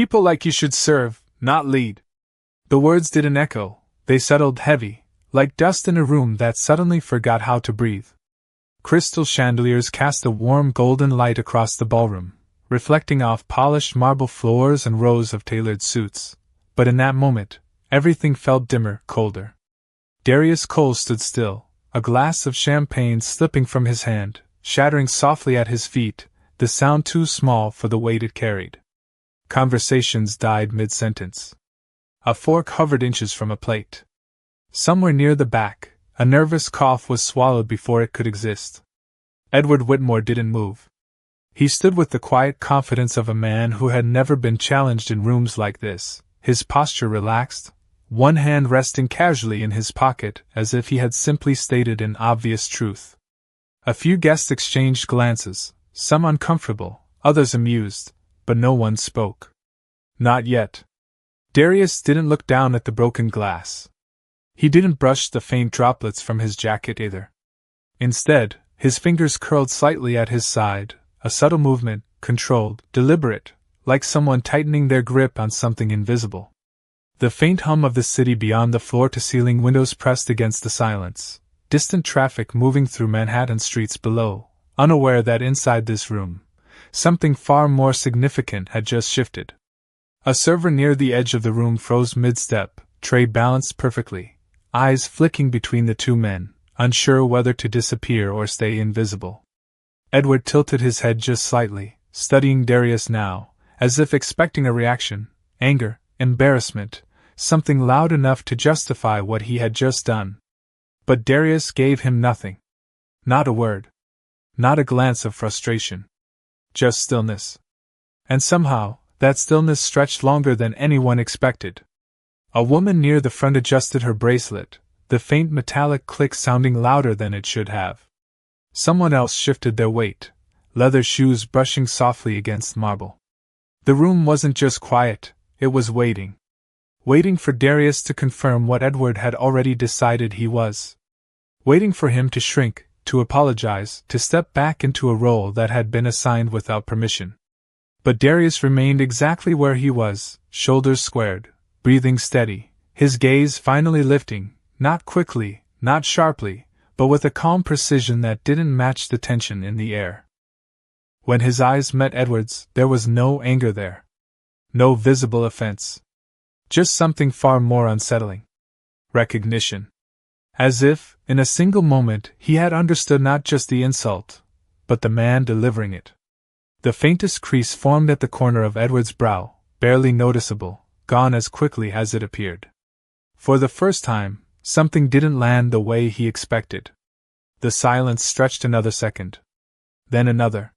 People like you should serve, not lead. The words didn't echo, they settled heavy, like dust in a room that suddenly forgot how to breathe. Crystal chandeliers cast a warm golden light across the ballroom, reflecting off polished marble floors and rows of tailored suits. But in that moment, everything felt dimmer, colder. Darius Cole stood still, a glass of champagne slipping from his hand, shattering softly at his feet, the sound too small for the weight it carried. Conversations died mid-sentence. A fork hovered inches from a plate. Somewhere near the back, a nervous cough was swallowed before it could exist. Edward Whitmore didn't move. He stood with the quiet confidence of a man who had never been challenged in rooms like this, his posture relaxed, one hand resting casually in his pocket as if he had simply stated an obvious truth. A few guests exchanged glances, some uncomfortable, others amused, but no one spoke. Not yet. Darius didn't look down at the broken glass. He didn't brush the faint droplets from his jacket either. Instead, his fingers curled slightly at his side, a subtle movement, controlled, deliberate, like someone tightening their grip on something invisible. The faint hum of the city beyond the floor-to-ceiling windows pressed against the silence, distant traffic moving through Manhattan streets below, unaware that inside this room, something far more significant had just shifted. A server near the edge of the room froze mid-step, tray balanced perfectly, eyes flicking between the two men, unsure whether to disappear or stay invisible. Edward tilted his head just slightly, studying Darius now, as if expecting a reaction, anger, embarrassment, something loud enough to justify what he had just done. But Darius gave him nothing. Not a word. Not a glance of frustration. Just stillness. And somehow, that stillness stretched longer than anyone expected. A woman near the front adjusted her bracelet, the faint metallic click sounding louder than it should have. Someone else shifted their weight, leather shoes brushing softly against marble. The room wasn't just quiet, it was waiting. Waiting for Darius to confirm what Edward had already decided he was. Waiting for him to shrink, to apologize, to step back into a role that had been assigned without permission. But Darius remained exactly where he was, shoulders squared, breathing steady, his gaze finally lifting, not quickly, not sharply, but with a calm precision that didn't match the tension in the air. When his eyes met Edward's, there was no anger there. No visible offense. Just something far more unsettling. Recognition. As if, in a single moment, he had understood not just the insult, but the man delivering it. The faintest crease formed at the corner of Edward's brow, barely noticeable, gone as quickly as it appeared. For the first time, something didn't land the way he expected. The silence stretched another second. Then another.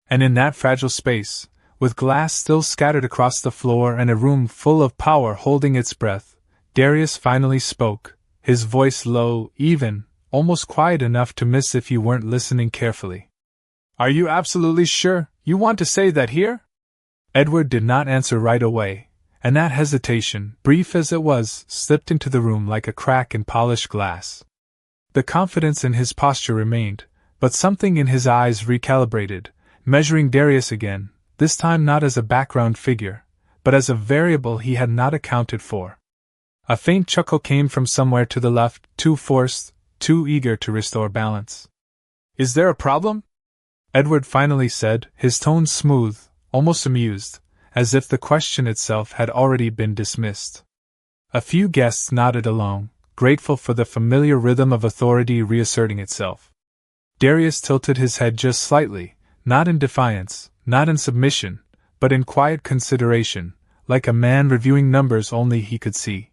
And in that fragile space, with glass still scattered across the floor and a room full of power holding its breath, Darius finally spoke, his voice low, even, almost quiet enough to miss if you weren't listening carefully. "Are you absolutely sure you want to say that here?" Edward did not answer right away, and that hesitation, brief as it was, slipped into the room like a crack in polished glass. The confidence in his posture remained, but something in his eyes recalibrated, measuring Darius again, this time not as a background figure, but as a variable he had not accounted for. A faint chuckle came from somewhere to the left, too forced, too eager to restore balance. "Is there a problem?" Edward finally said, his tone smooth, almost amused, as if the question itself had already been dismissed. A few guests nodded along, grateful for the familiar rhythm of authority reasserting itself. Darius tilted his head just slightly, not in defiance, not in submission, but in quiet consideration, like a man reviewing numbers only he could see.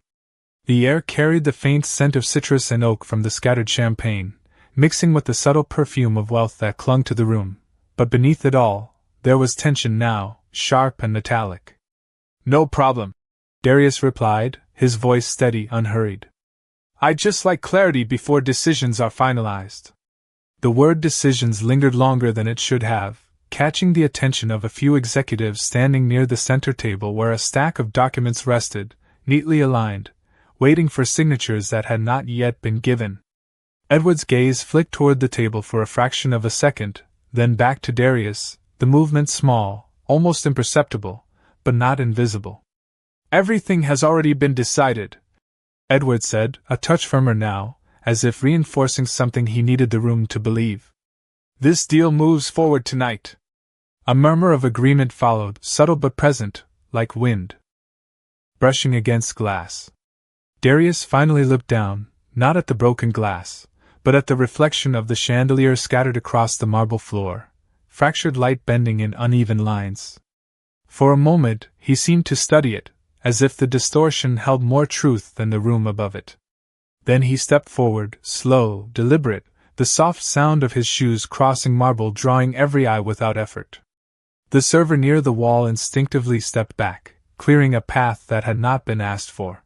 The air carried the faint scent of citrus and oak from the scattered champagne, mixing with the subtle perfume of wealth that clung to the room, but beneath it all, there was tension now, sharp and metallic. "No problem," Darius replied, his voice steady, unhurried. "I'd just like clarity before decisions are finalized." The word decisions lingered longer than it should have, catching the attention of a few executives standing near the center table where a stack of documents rested, neatly aligned, waiting for signatures that had not yet been given. Edward's gaze flicked toward the table for a fraction of a second, then back to Darius, the movement small, almost imperceptible, but not invisible. Everything has already been decided, Edward said, a touch firmer now, as if reinforcing something he needed the room to believe. This deal moves forward tonight. A murmur of agreement followed, subtle but present, like wind brushing against glass. Darius finally looked down, not at the broken glass, but at the reflection of the chandelier scattered across the marble floor, fractured light bending in uneven lines. For a moment, he seemed to study it, as if the distortion held more truth than the room above it. Then he stepped forward, slow, deliberate, the soft sound of his shoes crossing marble drawing every eye without effort. The server near the wall instinctively stepped back, clearing a path that had not been asked for.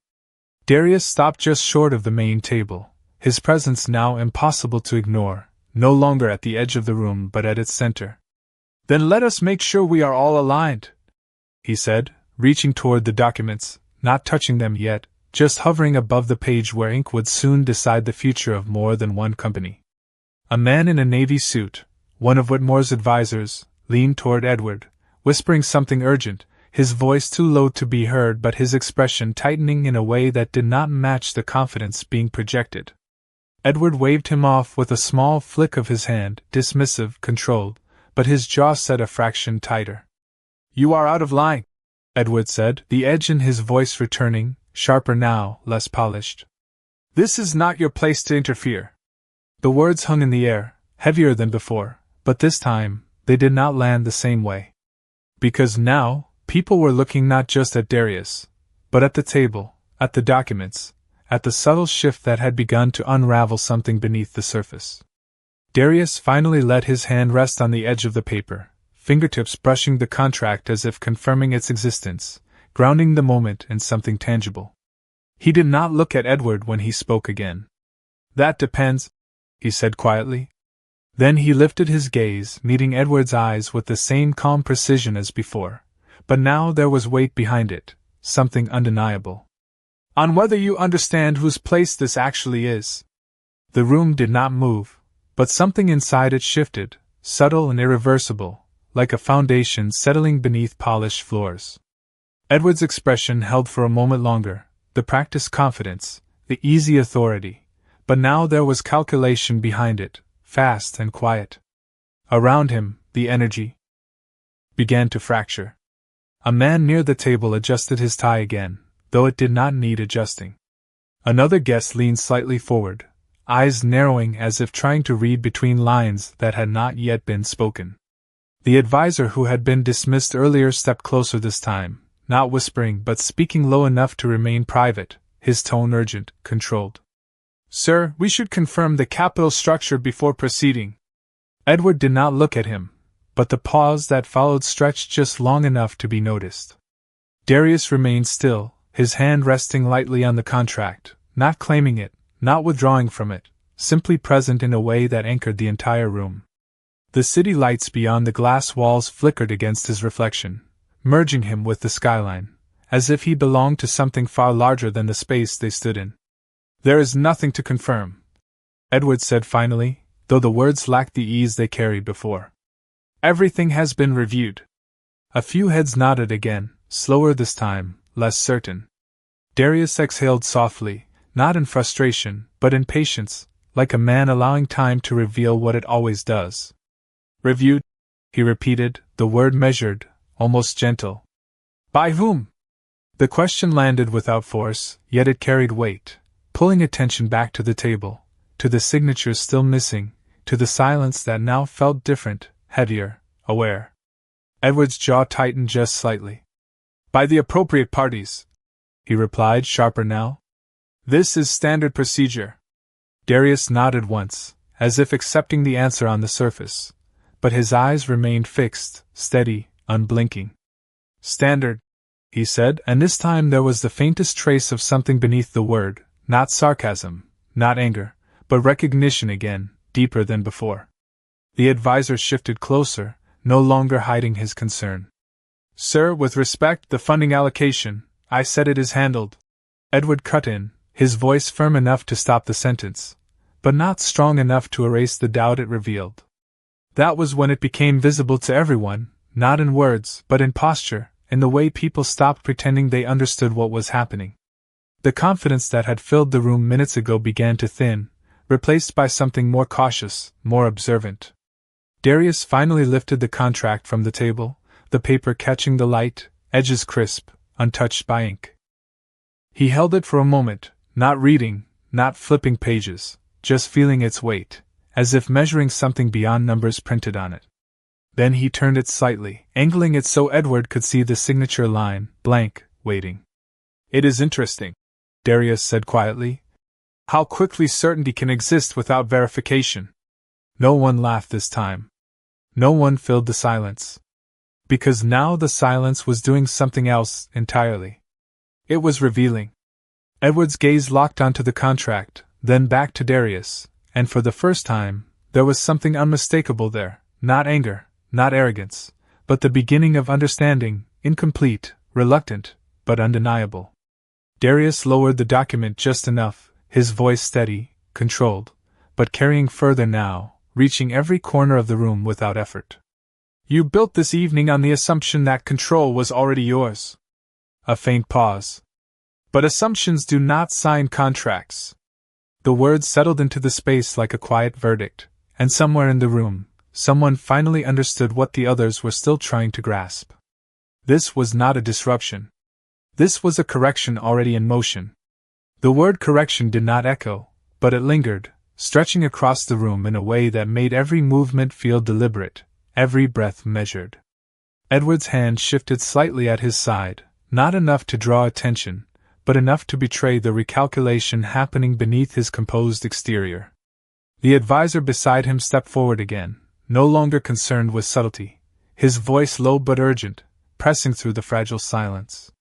Darius stopped just short of the main table, his presence now impossible to ignore, no longer at the edge of the room but at its center. Then let us make sure we are all aligned, he said, reaching toward the documents, not touching them yet, just hovering above the page where ink would soon decide the future of more than one company. A man in a navy suit, one of Whitmore's advisors, leaned toward Edward, whispering something urgent, his voice too low to be heard but his expression tightening in a way that did not match the confidence being projected. Edward waved him off with a small flick of his hand, dismissive, controlled, but his jaw set a fraction tighter. You are out of line, Edward said, the edge in his voice returning, sharper now, less polished. This is not your place to interfere. The words hung in the air, heavier than before, but this time, they did not land the same way. Because now, people were looking not just at Darius, but at the table, at the documents, at the subtle shift that had begun to unravel something beneath the surface. Darius finally let his hand rest on the edge of the paper, fingertips brushing the contract as if confirming its existence, grounding the moment in something tangible. He did not look at Edward when he spoke again. That depends, he said quietly. Then he lifted his gaze, meeting Edward's eyes with the same calm precision as before, but now there was weight behind it, something undeniable. On whether you understand whose place this actually is. The room did not move, but something inside it shifted, subtle and irreversible, like a foundation settling beneath polished floors. Edward's expression held for a moment longer, the practiced confidence, the easy authority, but now there was calculation behind it, fast and quiet. Around him, the energy began to fracture. A man near the table adjusted his tie again, though it did not need adjusting. Another guest leaned slightly forward, eyes narrowing as if trying to read between lines that had not yet been spoken. The advisor who had been dismissed earlier stepped closer this time, not whispering but speaking low enough to remain private, his tone urgent, controlled. Sir, we should confirm the capital structure before proceeding. Edward did not look at him, but the pause that followed stretched just long enough to be noticed. Darius remained still, his hand resting lightly on the contract, not claiming it, not withdrawing from it, simply present in a way that anchored the entire room. The city lights beyond the glass walls flickered against his reflection, merging him with the skyline, as if he belonged to something far larger than the space they stood in. There is nothing to confirm, Edward said finally, though the words lacked the ease they carried before. Everything has been reviewed. A few heads nodded again, slower this time, less certain. Darius exhaled softly, not in frustration, but in patience, like a man allowing time to reveal what it always does. Reviewed? He repeated, the word measured, almost gentle. By whom? The question landed without force, yet it carried weight, pulling attention back to the table, to the signatures still missing, to the silence that now felt different, heavier, aware. Edward's jaw tightened just slightly. By the appropriate parties, he replied, sharper now. This is standard procedure. Darius nodded once, as if accepting the answer on the surface, but his eyes remained fixed, steady, unblinking. Standard, he said, and this time there was the faintest trace of something beneath the word, not sarcasm, not anger, but recognition again, deeper than before. The advisor shifted closer, no longer hiding his concern. Sir, with respect, the funding allocation, I said it is handled. Edward cut in, his voice firm enough to stop the sentence, but not strong enough to erase the doubt it revealed. That was when it became visible to everyone, not in words, but in posture, in the way people stopped pretending they understood what was happening. The confidence that had filled the room minutes ago began to thin, replaced by something more cautious, more observant. Darius finally lifted the contract from the table, the paper catching the light, edges crisp, untouched by ink. He held it for a moment, not reading, not flipping pages, just feeling its weight, as if measuring something beyond numbers printed on it. Then he turned it slightly, angling it so Edward could see the signature line, blank, waiting. "It is interesting," Darius said quietly, "how quickly certainty can exist without verification." No one laughed this time. No one filled the silence. Because now the silence was doing something else entirely. It was revealing. Edward's gaze locked onto the contract, then back to Darius, and for the first time, there was something unmistakable there, not anger, not arrogance, but the beginning of understanding, incomplete, reluctant, but undeniable. Darius lowered the document just enough, his voice steady, controlled, but carrying further now, reaching every corner of the room without effort. "You built this evening on the assumption that control was already yours." A faint pause. "But assumptions do not sign contracts." The words settled into the space like a quiet verdict, and somewhere in the room, someone finally understood what the others were still trying to grasp. This was not a disruption. This was a correction already in motion. The word correction did not echo, but it lingered, stretching across the room in a way that made every movement feel deliberate, every breath measured. Edward's hand shifted slightly at his side, not enough to draw attention, but enough to betray the recalculation happening beneath his composed exterior. The advisor beside him stepped forward again, no longer concerned with subtlety, his voice low but urgent, pressing through the fragile silence.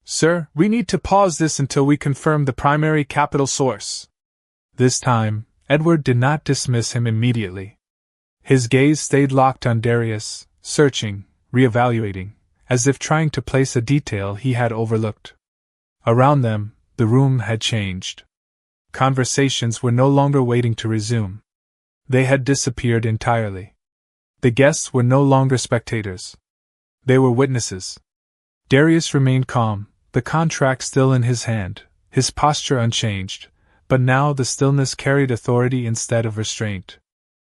"Sir, we need to pause this until we confirm the primary capital source." This time, Edward did not dismiss him immediately. His gaze stayed locked on Darius, searching, reevaluating, as if trying to place a detail he had overlooked. Around them, the room had changed. Conversations were no longer waiting to resume. They had disappeared entirely. The guests were no longer spectators. They were witnesses. Darius remained calm, the contract still in his hand, his posture unchanged, but now the stillness carried authority instead of restraint.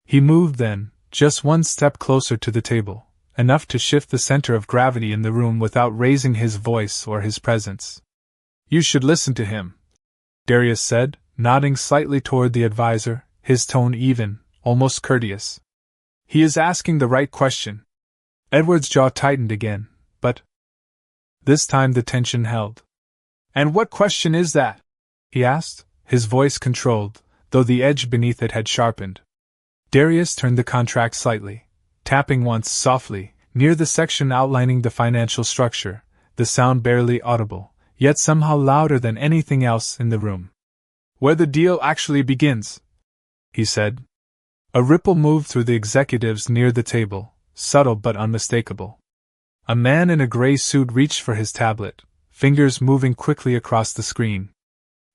He moved then, just one step closer to the table, enough to shift the center of gravity in the room without raising his voice or his presence. "You should listen to him," Darius said, nodding slightly toward the advisor, his tone even, almost courteous. "He is asking the right question." Edward's jaw tightened again, but this time the tension held. "And what question is that?" he asked, his voice controlled, though the edge beneath it had sharpened. Darius turned the contract slightly, tapping once softly, near the section outlining the financial structure, the sound barely audible, yet somehow louder than anything else in the room. "Where the deal actually begins," he said. A ripple moved through the executives near the table, subtle but unmistakable. A man in a gray suit reached for his tablet, fingers moving quickly across the screen.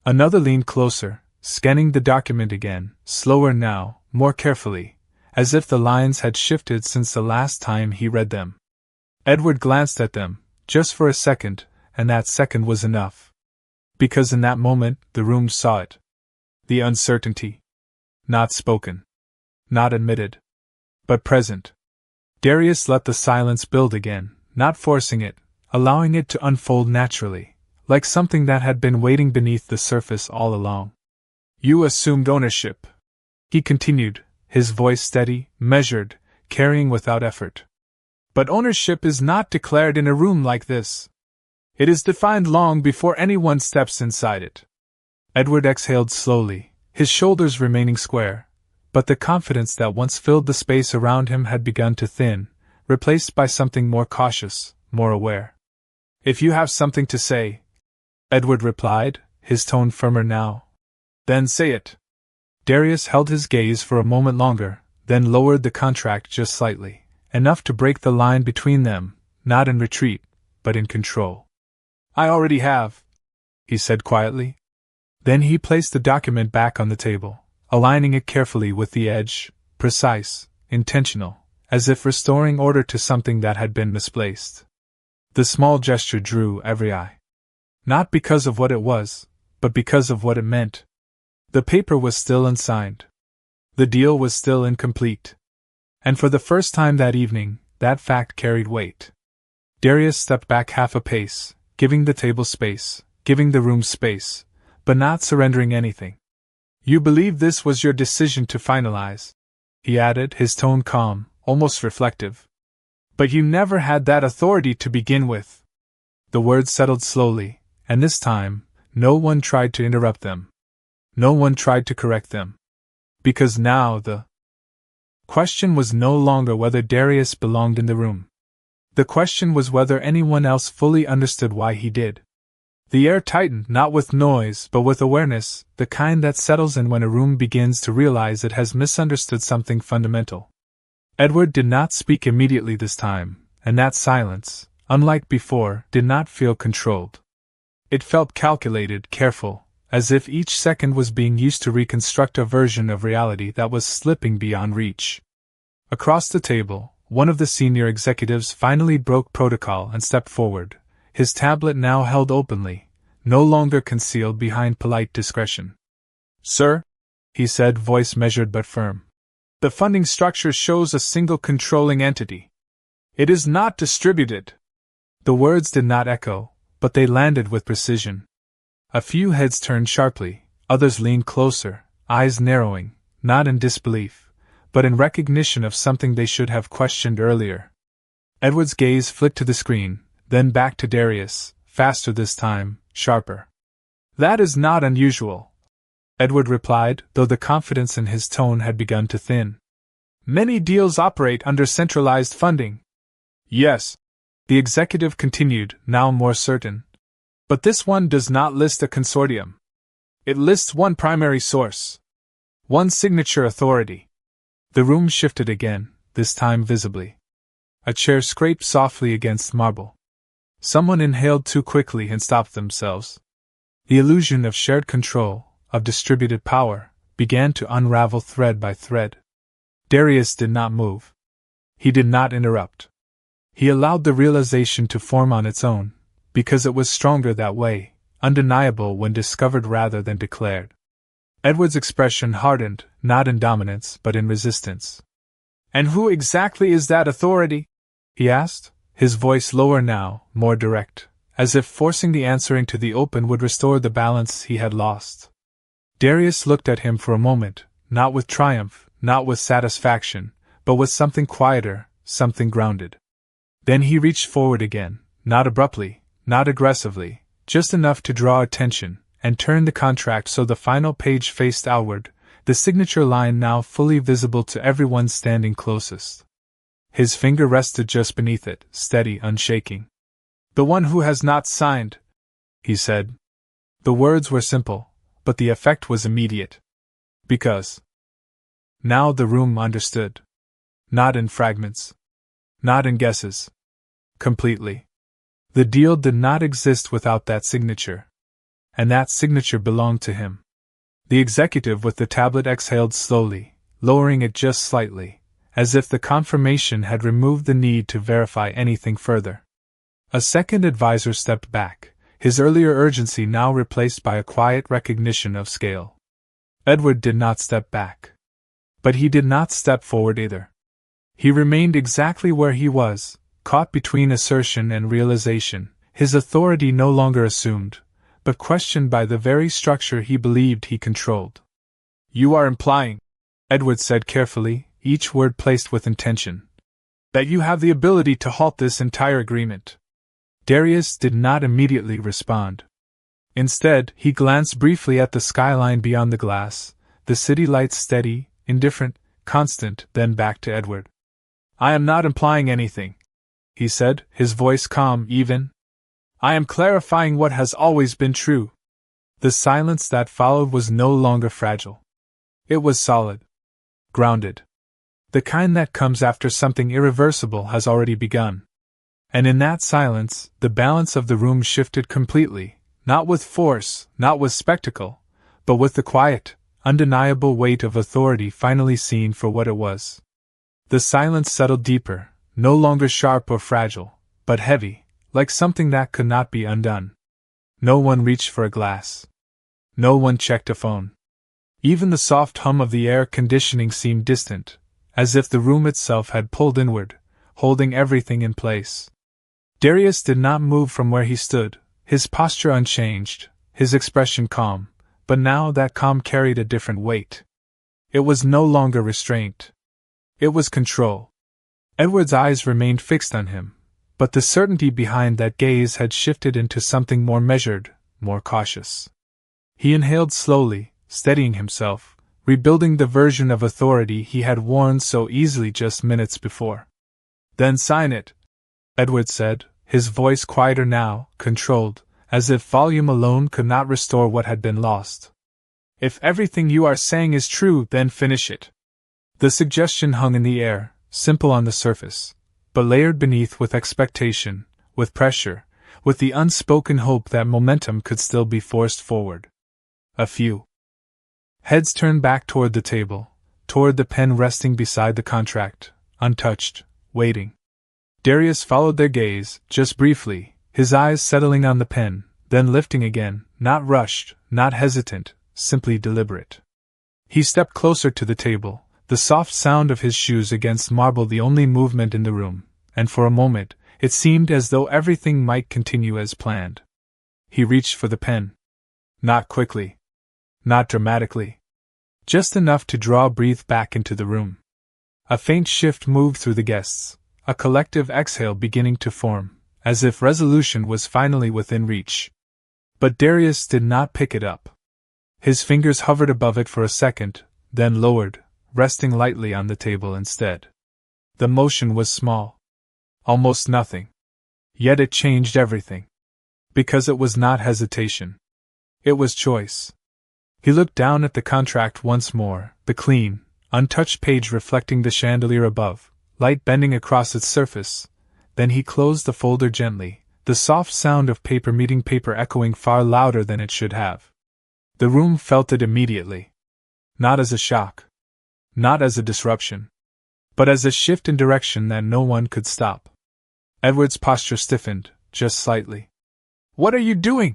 Another leaned closer, scanning the document again, slower now, more carefully, as if the lines had shifted since the last time he read them. Edward glanced at them, just for a second, and that second was enough. Because in that moment, the room saw it. The uncertainty. Not spoken. Not admitted. But present. Darius let the silence build again, not forcing it, allowing it to unfold naturally, like something that had been waiting beneath the surface all along. "You assumed ownership," he continued, his voice steady, measured, carrying without effort. "But ownership is not declared in a room like this. It is defined long before anyone steps inside it." Edward exhaled slowly, his shoulders remaining square, but the confidence that once filled the space around him had begun to thin, replaced by something more cautious, more aware. "If you have something to say," Edward replied, his tone firmer now, "then say it." Darius held his gaze for a moment longer, then lowered the contract just slightly, enough to break the line between them, not in retreat, but in control. "I already have," he said quietly. Then he placed the document back on the table, aligning it carefully with the edge, precise, intentional, as if restoring order to something that had been misplaced. The small gesture drew every eye. Not because of what it was, but because of what it meant. The paper was still unsigned. The deal was still incomplete. And for the first time that evening, that fact carried weight. Darius stepped back half a pace, giving the table space, giving the room space, but not surrendering anything. You believe this was your decision to finalize, he added, his tone calm, almost reflective. But you never had that authority to begin with. The words settled slowly, and this time, no one tried to interrupt them. No one tried to correct them. Because now the question was no longer whether Darius belonged in the room. The question was whether anyone else fully understood why he did. The air tightened, not with noise, but with awareness, the kind that settles in when a room begins to realize it has misunderstood something fundamental. Edward did not speak immediately this time, and that silence, unlike before, did not feel controlled. It felt calculated, careful, as if each second was being used to reconstruct a version of reality that was slipping beyond reach. Across the table, one of the senior executives finally broke protocol and stepped forward, his tablet now held openly, no longer concealed behind polite discretion. Sir, he said, voice measured but firm. The funding structure shows a single controlling entity. It is not distributed. The words did not echo, but they landed with precision. A few heads turned sharply, others leaned closer, eyes narrowing, not in disbelief, but in recognition of something they should have questioned earlier. Edward's gaze flicked to the screen, then back to Darius, faster this time, sharper. That is not unusual, Edward replied, though the confidence in his tone had begun to thin. Many deals operate under centralized funding. Yes, the executive continued, now more certain. But this one does not list a consortium. It lists one primary source. One signature authority. The room shifted again, this time visibly. A chair scraped softly against marble. Someone inhaled too quickly and stopped themselves. The illusion of shared control, of distributed power, began to unravel thread by thread. Darius did not move. He did not interrupt. He allowed the realization to form on its own, because it was stronger that way, undeniable when discovered rather than declared. Edward's expression hardened, not in dominance but in resistance. And who exactly is that authority? He asked, his voice lower now, more direct, as if forcing the answer into the open would restore the balance he had lost. Darius looked at him for a moment, not with triumph, not with satisfaction, but with something quieter, something grounded. Then he reached forward again, not abruptly, not aggressively, just enough to draw attention, and turned the contract so the final page faced outward, the signature line now fully visible to everyone standing closest. His finger rested just beneath it, steady, unshaking. The one who has not signed, he said. The words were simple, but the effect was immediate. Because. Now the room understood. Not in fragments. Not in guesses. Completely. The deal did not exist without that signature. And that signature belonged to him. The executive with the tablet exhaled slowly, lowering it just slightly, as if the confirmation had removed the need to verify anything further. A second advisor stepped back, his earlier urgency now replaced by a quiet recognition of scale. Edward did not step back. But he did not step forward either. He remained exactly where he was, caught between assertion and realization, his authority no longer assumed, but questioned by the very structure he believed he controlled. You are implying, Edward said carefully, each word placed with intention, that you have the ability to halt this entire agreement. Darius did not immediately respond. Instead, he glanced briefly at the skyline beyond the glass, the city lights steady, indifferent, constant, then back to Edward. I am not implying anything, he said, his voice calm, even. I am clarifying what has always been true. The silence that followed was no longer fragile. It was solid. Grounded. The kind that comes after something irreversible has already begun. And in that silence, the balance of the room shifted completely, not with force, not with spectacle, but with the quiet, undeniable weight of authority finally seen for what it was. The silence settled deeper, no longer sharp or fragile, but heavy, like something that could not be undone. No one reached for a glass. No one checked a phone. Even the soft hum of the air conditioning seemed distant, as if the room itself had pulled inward, holding everything in place. Darius did not move from where he stood, his posture unchanged, his expression calm, but now that calm carried a different weight. It was no longer restraint. It was control. Edward's eyes remained fixed on him, but the certainty behind that gaze had shifted into something more measured, more cautious. He inhaled slowly, steadying himself, rebuilding the version of authority he had worn so easily just minutes before. "Then sign it," Edward said, his voice quieter now, controlled, as if volume alone could not restore what had been lost. "If everything you are saying is true, then finish it." The suggestion hung in the air, simple on the surface, but layered beneath with expectation, with pressure, with the unspoken hope that momentum could still be forced forward. A few heads turned back toward the table, toward the pen resting beside the contract, untouched, waiting. Darius followed their gaze, just briefly, his eyes settling on the pen, then lifting again, not rushed, not hesitant, simply deliberate. He stepped closer to the table, the soft sound of his shoes against marble the only movement in the room, and for a moment, it seemed as though everything might continue as planned. He reached for the pen. Not quickly. Not dramatically. Just enough to draw breath back into the room. A faint shift moved through the guests, a collective exhale beginning to form, as if resolution was finally within reach. But Darius did not pick it up. His fingers hovered above it for a second, then lowered, resting lightly on the table instead. The motion was small. Almost nothing. Yet it changed everything. Because it was not hesitation. It was choice. He looked down at the contract once more, the clean, untouched page reflecting the chandelier above, light bending across its surface. Then he closed the folder gently, the soft sound of paper meeting paper echoing far louder than it should have. The room felt it immediately. Not as a shock. Not as a disruption. But as a shift in direction that no one could stop. Edward's posture stiffened, just slightly. "What are you doing?"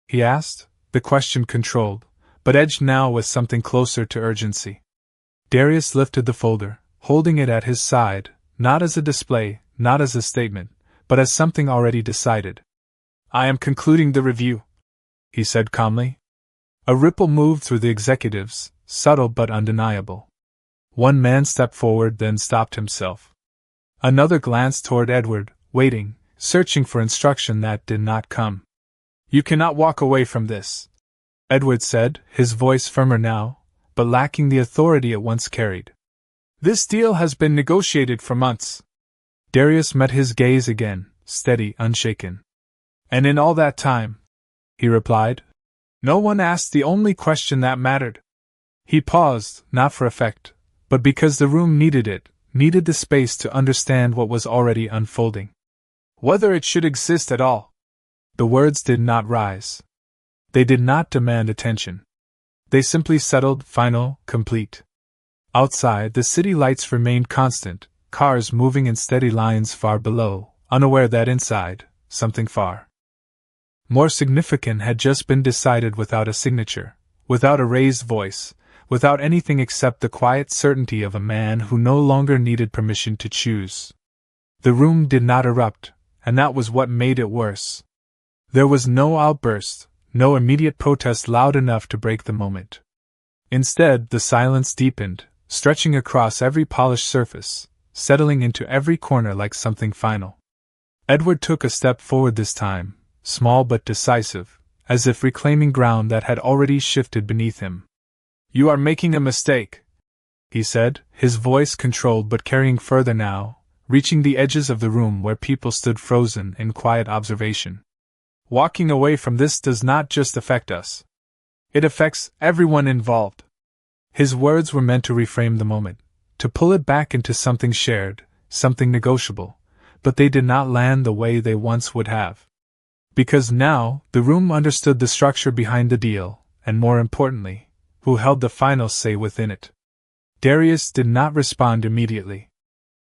he asked, the question controlled, but edged now with something closer to urgency. Darius lifted the folder, holding it at his side, not as a display, not as a statement, but as something already decided. "I am concluding the review," he said calmly. A ripple moved through the executives, subtle but undeniable. One man stepped forward, then stopped himself. Another glanced toward Edward, waiting, searching for instruction that did not come. "You cannot walk away from this," Edward said, his voice firmer now, but lacking the authority it once carried. "This deal has been negotiated for months." Darius met his gaze again, steady, unshaken. "And in all that time," he replied, "no one asked the only question that mattered." He paused, not for effect, but because the room needed it, needed the space to understand what was already unfolding. Whether it should exist at all. The words did not rise. They did not demand attention. They simply settled, final, complete. Outside, the city lights remained constant, cars moving in steady lines far below, unaware that inside, something far more significant had just been decided without a signature, without a raised voice, without anything except the quiet certainty of a man who no longer needed permission to choose. The room did not erupt, and that was what made it worse. There was no outburst, no immediate protest loud enough to break the moment. Instead, the silence deepened, stretching across every polished surface, settling into every corner like something final. Edward took a step forward this time, small but decisive, as if reclaiming ground that had already shifted beneath him. "You are making a mistake," he said, his voice controlled but carrying further now, reaching the edges of the room where people stood frozen in quiet observation. "Walking away from this does not just affect us. It affects everyone involved." His words were meant to reframe the moment, to pull it back into something shared, something negotiable, but they did not land the way they once would have. Because now, the room understood the structure behind the deal, and more importantly, who held the final say within it. Darius did not respond immediately.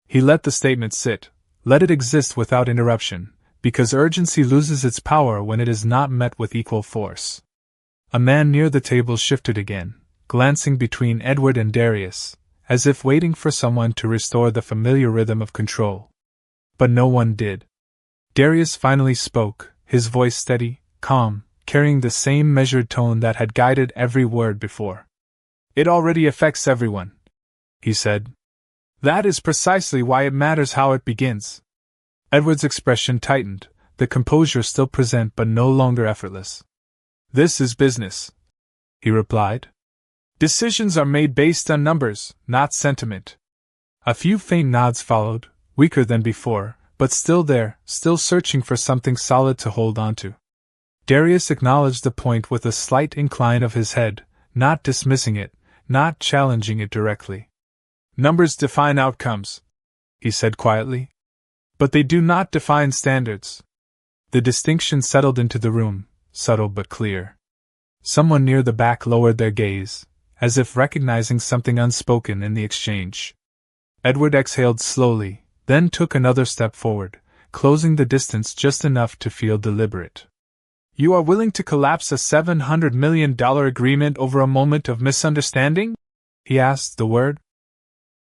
He let the statement sit, let it exist without interruption, because urgency loses its power when it is not met with equal force. A man near the table shifted again, glancing between Edward and Darius, as if waiting for someone to restore the familiar rhythm of control. But no one did. Darius finally spoke, his voice steady, calm, carrying the same measured tone that had guided every word before. "It already affects everyone," he said. "That is precisely why it matters how it begins." Edward's expression tightened, the composure still present but no longer effortless. "This is business," he replied. "Decisions are made based on numbers, not sentiment." A few faint nods followed, weaker than before, but still there, still searching for something solid to hold on to. Darius acknowledged the point with a slight incline of his head, not dismissing it, not challenging it directly. "Numbers define outcomes," he said quietly. "But they do not define standards." The distinction settled into the room, subtle but clear. Someone near the back lowered their gaze, as if recognizing something unspoken in the exchange. Edward exhaled slowly, then took another step forward, closing the distance just enough to feel deliberate. "You are willing to collapse a $700 million agreement over a moment of misunderstanding?" he asked, the word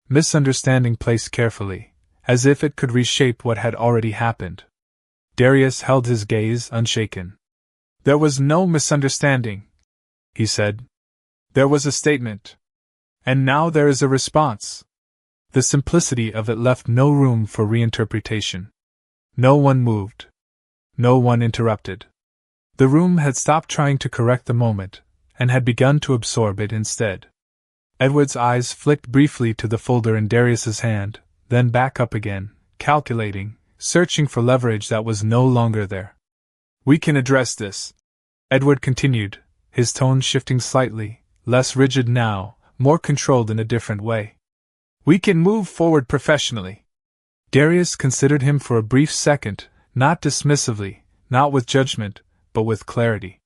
misunderstanding placed carefully, as if it could reshape what had already happened. Darius held his gaze unshaken. "There was no misunderstanding," he said. "There was a statement. And now there is a response." The simplicity of it left no room for reinterpretation. No one moved. No one interrupted. The room had stopped trying to correct the moment, and had begun to absorb it instead. Edward's eyes flicked briefly to the folder in Darius's hand, then back up again, calculating, searching for leverage that was no longer there. "We can address this," Edward continued, his tone shifting slightly, less rigid now, more controlled in a different way. "We can move forward professionally." Darius considered him for a brief second, not dismissively, not with judgment, but with clarity.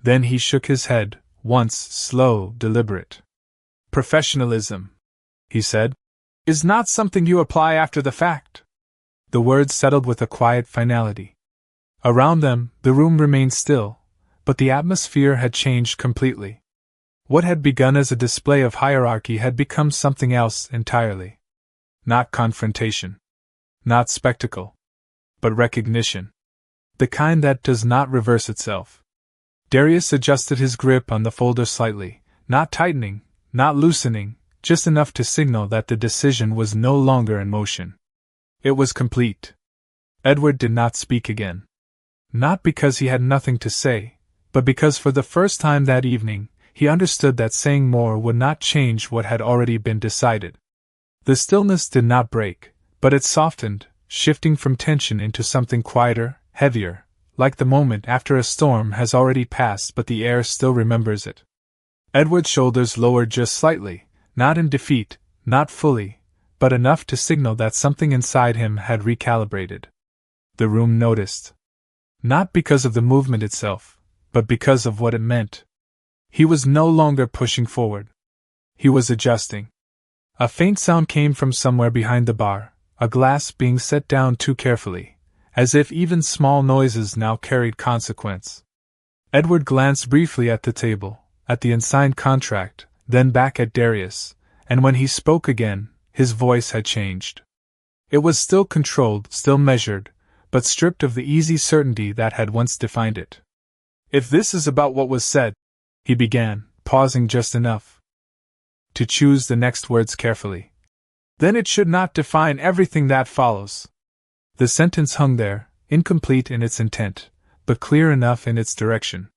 Then he shook his head, once slow, deliberate. "Professionalism," he said, "is not something you apply after the fact." The words settled with a quiet finality. Around them, the room remained still, but the atmosphere had changed completely. What had begun as a display of hierarchy had become something else entirely. Not confrontation. Not spectacle. But recognition. The kind that does not reverse itself. Darius adjusted his grip on the folder slightly, not tightening, not loosening, just enough to signal that the decision was no longer in motion. It was complete. Edward did not speak again. Not because he had nothing to say, but because for the first time that evening, he understood that saying more would not change what had already been decided. The stillness did not break, but it softened, shifting from tension into something quieter, heavier, like the moment after a storm has already passed but the air still remembers it. Edward's shoulders lowered just slightly, not in defeat, not fully, but enough to signal that something inside him had recalibrated. The room noticed. Not because of the movement itself, but because of what it meant. He was no longer pushing forward. He was adjusting. A faint sound came from somewhere behind the bar, a glass being set down too carefully, as if even small noises now carried consequence. Edward glanced briefly at the table, at the unsigned contract, then back at Darius, and when he spoke again, his voice had changed. It was still controlled, still measured, but stripped of the easy certainty that had once defined it. "If this is about what was said," he began, pausing just enough to choose the next words carefully, "then it should not define everything that follows." The sentence hung there, incomplete in its intent, but clear enough in its direction.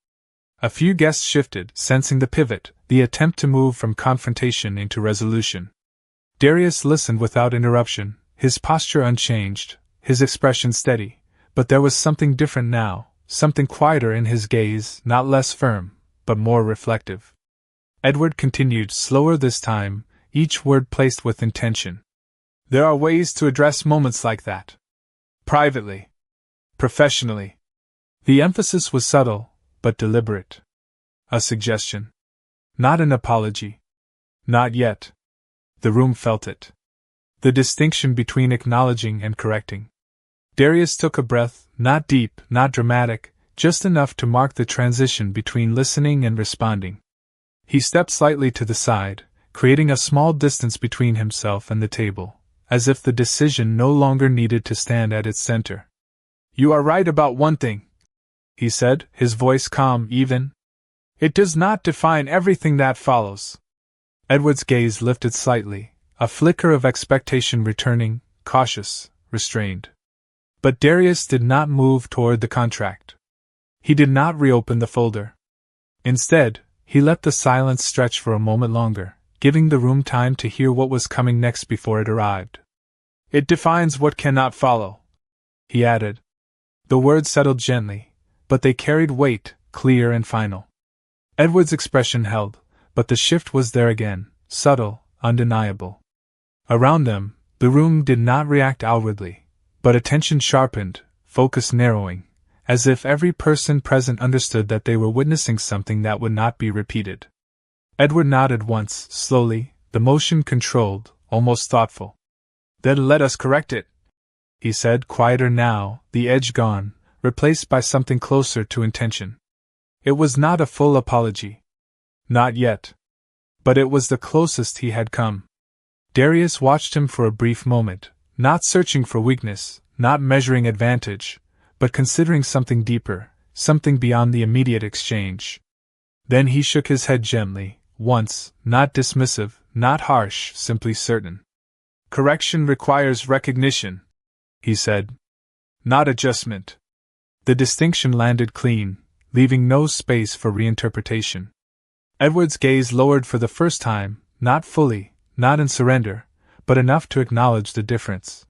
A few guests shifted, sensing the pivot, the attempt to move from confrontation into resolution. Darius listened without interruption, his posture unchanged, his expression steady, but there was something different now, something quieter in his gaze, not less firm, but more reflective. Edward continued, slower this time, each word placed with intention. "There are ways to address moments like that. Privately. Professionally." The emphasis was subtle, but deliberate. A suggestion. Not an apology. Not yet. The room felt it. The distinction between acknowledging and correcting. Darius took a breath, not deep, not dramatic, just enough to mark the transition between listening and responding. He stepped slightly to the side, creating a small distance between himself and the table, as if the decision no longer needed to stand at its center. "You are right about one thing," he said, his voice calm, even. "It does not define everything that follows." Edward's gaze lifted slightly, a flicker of expectation returning, cautious, restrained. But Darius did not move toward the contract. He did not reopen the folder. Instead, he let the silence stretch for a moment longer, giving the room time to hear what was coming next before it arrived. "It defines what cannot follow," he added. The words settled gently, but they carried weight, clear and final. Edward's expression held, but the shift was there again, subtle, undeniable. Around them, the room did not react outwardly, but attention sharpened, focus narrowing, as if every person present understood that they were witnessing something that would not be repeated. Edward nodded once, slowly, the motion controlled, almost thoughtful. "Then let us correct it," he said, quieter now, the edge gone, replaced by something closer to intention. It was not a full apology. Not yet. But it was the closest he had come. Darius watched him for a brief moment, not searching for weakness, not measuring advantage, but considering something deeper, something beyond the immediate exchange. Then he shook his head gently, once, not dismissive, not harsh, simply certain. "Correction requires recognition," he said. "Not adjustment." The distinction landed clean, leaving no space for reinterpretation. Edward's gaze lowered for the first time, not fully, not in surrender, but enough to acknowledge the difference.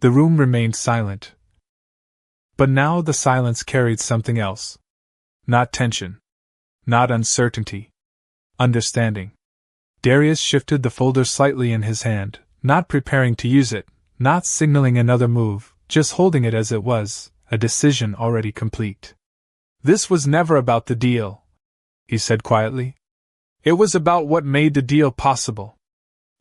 The room remained silent. But now the silence carried something else. Not tension. Not uncertainty. Understanding. Darius shifted the folder slightly in his hand, not preparing to use it, not signaling another move, just holding it as it was, a decision already complete. "This was never about the deal," he said quietly. "It was about what made the deal possible."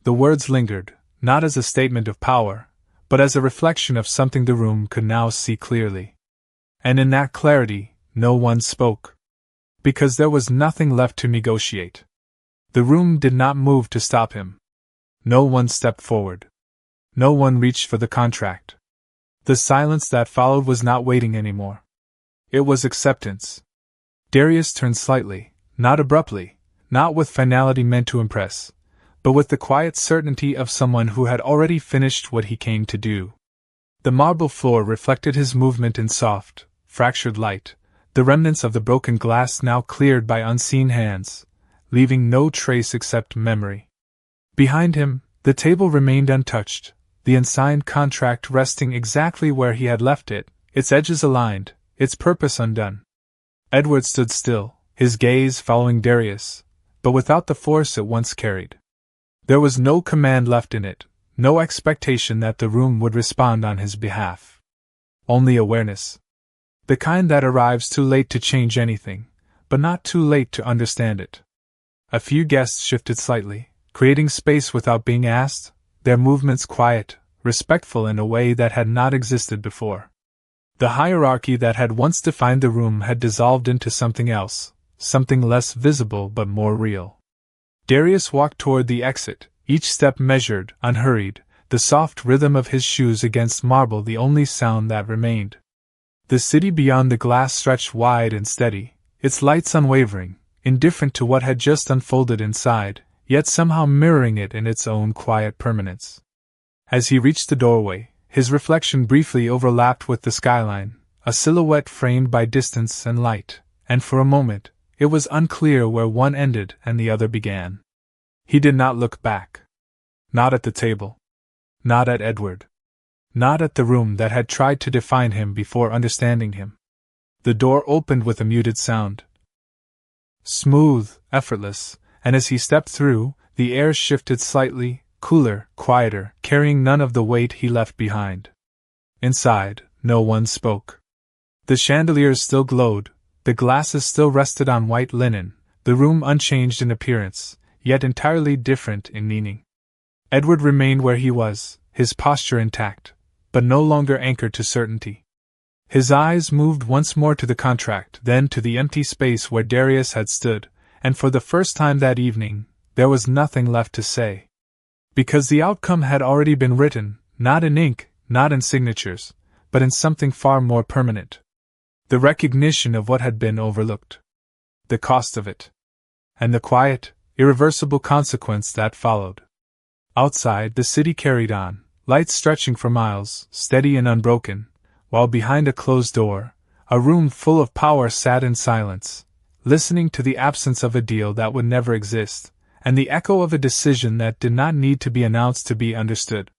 The words lingered, not as a statement of power, but as a reflection of something the room could now see clearly. And in that clarity, no one spoke. Because there was nothing left to negotiate. The room did not move to stop him. No one stepped forward. No one reached for the contract. The silence that followed was not waiting anymore. It was acceptance. Darius turned slightly, not abruptly, not with finality meant to impress, but with the quiet certainty of someone who had already finished what he came to do. The marble floor reflected his movement in soft, fractured light, the remnants of the broken glass now cleared by unseen hands, leaving no trace except memory. Behind him, the table remained untouched, the unsigned contract resting exactly where he had left it, its edges aligned, its purpose undone. Edward stood still, his gaze following Darius, but without the force it once carried. There was no command left in it, no expectation that the room would respond on his behalf. Only awareness. The kind that arrives too late to change anything, but not too late to understand it. A few guests shifted slightly, creating space without being asked, their movements quiet, respectful in a way that had not existed before. The hierarchy that had once defined the room had dissolved into something else, something less visible but more real. Darius walked toward the exit, each step measured, unhurried, the soft rhythm of his shoes against marble the only sound that remained. The city beyond the glass stretched wide and steady, its lights unwavering, indifferent to what had just unfolded inside, yet somehow mirroring it in its own quiet permanence. As he reached the doorway, his reflection briefly overlapped with the skyline, a silhouette framed by distance and light, and for a moment, it was unclear where one ended and the other began. He did not look back. Not at the table. Not at Edward. Not at the room that had tried to define him before understanding him. The door opened with a muted sound. Smooth, effortless, and as he stepped through, the air shifted slightly, cooler, quieter, carrying none of the weight he left behind. Inside, no one spoke. The chandeliers still glowed, the glasses still rested on white linen, the room unchanged in appearance, yet entirely different in meaning. Edward remained where he was, his posture intact, but no longer anchored to certainty. His eyes moved once more to the contract, then to the empty space where Darius had stood, and for the first time that evening, there was nothing left to say. Because the outcome had already been written, not in ink, not in signatures, but in something far more permanent. The recognition of what had been overlooked. The cost of it. And the quiet, irreversible consequence that followed. Outside, the city carried on, lights stretching for miles, steady and unbroken, while behind a closed door, a room full of power sat in silence, listening to the absence of a deal that would never exist, and the echo of a decision that did not need to be announced to be understood.